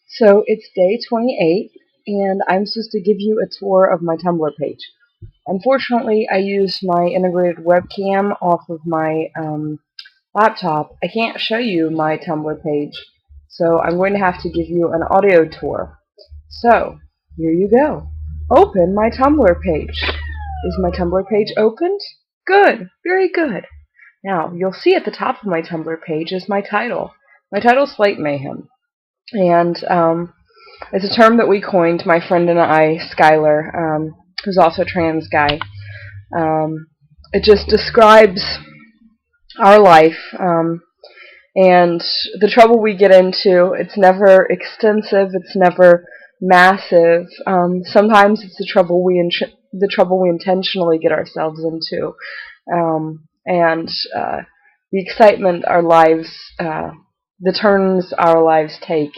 So it's day 28, and I'm supposed to give you a tour of my Tumblr page. Unfortunately, I used my integrated webcam off of my laptop. I can't show you my Tumblr page, so I'm going to have to give you an audio tour. So, here you go. Open my Tumblr page. Is my Tumblr page opened? Good, very good. Now, you'll see at the top of my Tumblr page is my title. My title is Slight Mayhem. And it's a term that we coined, my friend and I, Skylar, who's also a trans guy. It just describes our life and the trouble we get into. It's never extensive. It's never massive. Sometimes it's the trouble we intentionally get ourselves into, and the excitement our lives, the turns our lives take.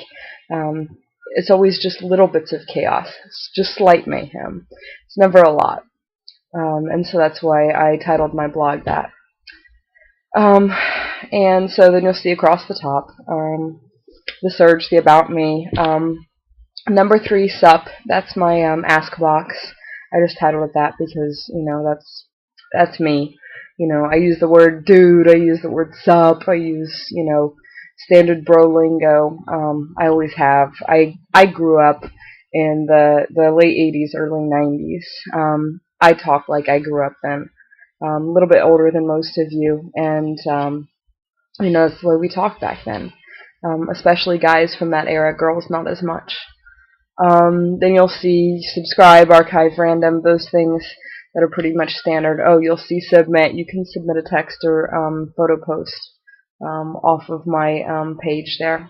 It's always just little bits of chaos. It's just slight mayhem. It's never a lot. And so that's why I titled my blog that. And so then you'll see across the top the Surge, the About Me. Number 3, Sup. That's my ask box. I just titled it that because, that's me. I use the word dude, I use the word sup, I use, standard bro lingo. I always have. I grew up in the late 80s, early 90s. I talk like I grew up then. A little bit older than most of you, and that's the way we talked back then. Especially guys from that era, girls not as much. Then you'll see subscribe, archive, random, those things that are pretty much standard. Oh, you'll see submit. You can submit a text or photo post off of my page there.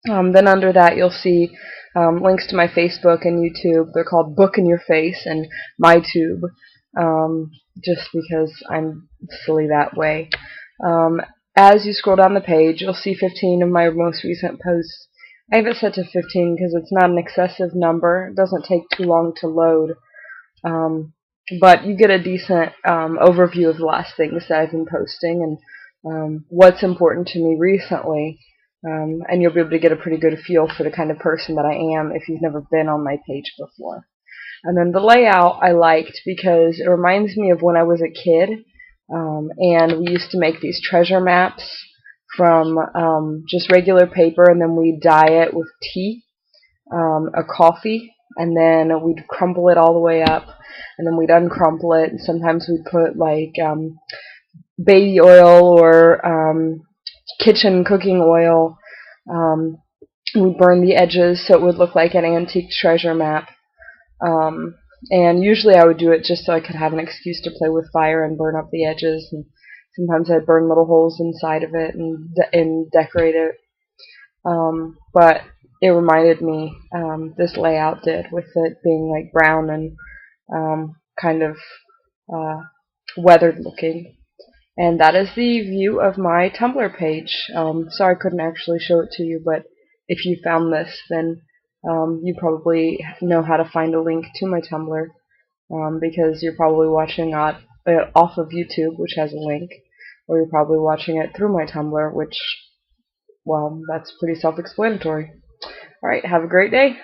Then under that you'll see links to my Facebook and YouTube. They're called Book in Your Face and MyTube, just because I'm silly that way. As you scroll down the page, you'll see 15 of my most recent posts. I have it set to 15 because it's not an excessive number. It doesn't take too long to load. But you get a decent overview of the last things that I've been posting and what's important to me recently. And you'll be able to get a pretty good feel for the kind of person that I am if you've never been on my page before. And then the layout I liked because it reminds me of when I was a kid, and we used to make these treasure maps from just regular paper, and then we'd dye it with tea or coffee, and then we'd crumple it all the way up, and then we'd uncrumple it, and sometimes we'd put like baby oil or kitchen cooking oil. We'd burn the edges so it would look like an antique treasure map. And usually I would do it just so I could have an excuse to play with fire and burn up the edges, and sometimes I'd burn little holes inside of it and decorate it. But it reminded me, this layout did, with it being like brown and kind of weathered looking. And that is the view of my Tumblr page. Sorry I couldn't actually show it to you, but if you found this, then you probably know how to find a link to my Tumblr, because you're probably watching it off of YouTube, which has a link, or you're probably watching it through my Tumblr, which, well, that's pretty self-explanatory. Alright, have a great day.